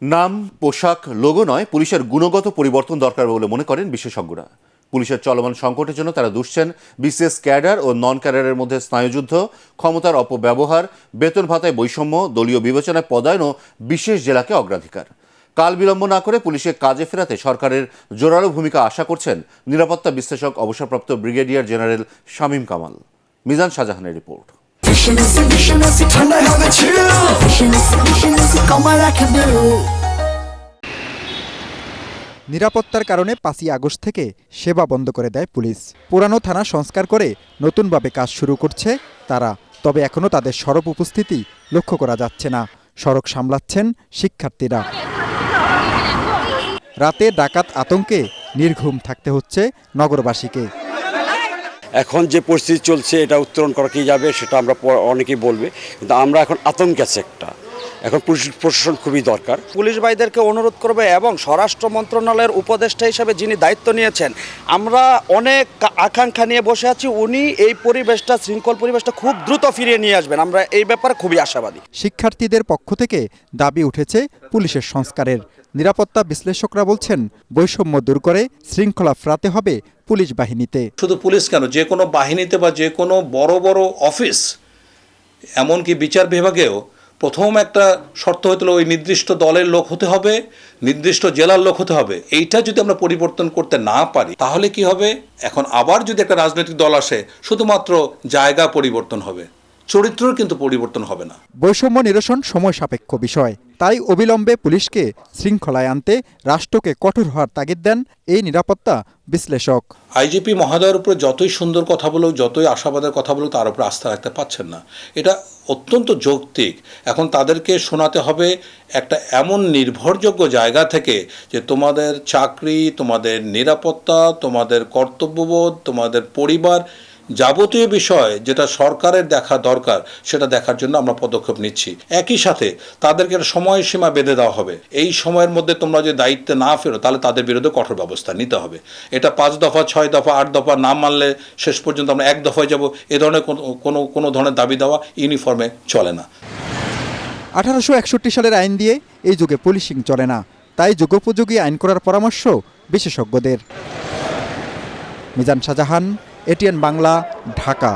নাম, পোশাক, লোগো নয়, পুলিশের গুণগত পরিবর্তন দরকার বলে মনে করেন বিশেষজ্ঞরা। পুলিশের চলমান সংকটের জন্য তারা দুষছেন বিসিএস ক্যাডার ও নন ক্যাডারের মধ্যে স্নায়ুযুদ্ধ, ক্ষমতার অপব্যবহার, বেতন ভাতায় বৈষম্য, দলীয় বিবেচনায় পদায়ন ও বিশেষ জেলাকে অগ্রাধিকার। কাল বিলম্ব না করে পুলিশে কাজে ফেরাতে সরকারের জোরালো ভূমিকা আশা করছেন নিরাপত্তা বিশ্লেষক অবসরপ্রাপ্ত ব্রিগেডিয়ার জেনারেল শামীম কামাল। মিজান শাহজাহানের রিপোর্ট। নিরাপত্তার কারণে 5ই আগস্ট থেকে সেবা বন্ধ করে দেয় পুলিশ। পুরানো থানা সংস্কার করে নতুনভাবে কাজ শুরু করছে তারা। তবে এখনও তাদের সরব উপস্থিতি লক্ষ্য করা যাচ্ছে না। সড়ক সামলাচ্ছেন শিক্ষার্থীরা। রাতে ডাকাত আতঙ্কে নির্ঘুম থাকতে হচ্ছে নগরবাসীকে। এখন যে পরিস্থিতি চলছে এটা উত্তরণ করা কি যাবে সেটা আমরা অনেকেই বলবে, কিন্তু আমরা এখন আতঙ্কে আছি একটা। এখন পুলিশ প্রশাসন খুবই দরকার। পুলিশ ভাইদেরকে অনুরোধ করবে এবং স্বরাষ্ট্র মন্ত্রণালয়ের উপদেষ্টা হিসেবে যিনি দায়িত্ব নিয়েছেন, আমরা অনেক আকাঙ্ক্ষা নিয়ে বসে আছি, উনি এই পরিবেশটা, শৃঙ্খল পরিবেশটা খুব দ্রুত ফিরিয়ে নিয়ে আসবেন। আমরা এই ব্যাপারে খুবই আশাবাদী। শিক্ষার্থীদের পক্ষ থেকে দাবি উঠেছে পুলিশের সংস্কারের। নিরাপত্তা বিশ্লেষকরা বলছেন বৈষম্য দূর করে শৃঙ্খলা ফেরাতে হবে পুলিশ বাহিনীতে। শুধু পুলিশ কেন, যে কোনো বাহিনীতে বা যে কোনো বড় বড় অফিস, এমনকি বিচার বিভাগেও প্রথম একটা শর্ত হতো ওই নির্দিষ্ট দলের লোক হতে হবে, নির্দিষ্ট জেলার লোক হতে হবে। এইটা যদি আমরা পরিবর্তন করতে না পারি তাহলে কি হবে? এখন আবার যদি একটা রাজনৈতিক দল আসে, শুধুমাত্র জায়গা পরিবর্তন হবে, চরিত্রের কিন্তু পরিবর্তন হবে না। বৈষম্য নিরসন সময় সাপেক্ষ বিষয়, তাই অবিলম্বে পুলিশকে শৃঙ্খলায় আনতে রাষ্ট্রকে কঠোর হওয়ার তাগিদ দেন এই নিরাপত্তা বিশ্লেষক। আইজিপি মহোদয়ের উপরে যতই সুন্দর কথা বলুক, যতই আশাবাদের কথা বলুক, তার উপরে আস্থা রাখতে পারছেন না। এটা অত্যন্ত যৌক্তিক। এখন তাদেরকে শোনাতে হবে একটা এমন নির্ভরযোগ্য জায়গা থেকে যে তোমাদের চাকরি, তোমাদের নিরাপত্তা, তোমাদের কর্তব্যবোধ, তোমাদের পরিবার, যাবতীয় বিষয় যেটা সরকারের দেখা দরকার সেটা দেখার জন্য আমরা পদক্ষেপ নিচ্ছি। একই সাথে তাদেরকে একটা সময়সীমা বেঁধে দেওয়া হবে। এই সময়ের মধ্যে তোমরা যদি দায়িত্বে না ফেরো তাহলে তাদের বিরুদ্ধে কঠোর ব্যবস্থা নিতে হবে। এটা 5 দফা, 6 দফা, 8 দফা না মানলে শেষ পর্যন্ত আমরা 1 দফায় যাব, এ ধরনের কোনো ধরনের দাবি দেওয়া ইউনিফর্মে চলে না। 1861 সালের আইন দিয়ে এই যুগে পুলিশিং চলে না, তাই যুগোপযোগী আইন করার পরামর্শ বিশেষজ্ঞদের। মিজান শাহজাহান, এটিএন বাংলা, ঢাকা।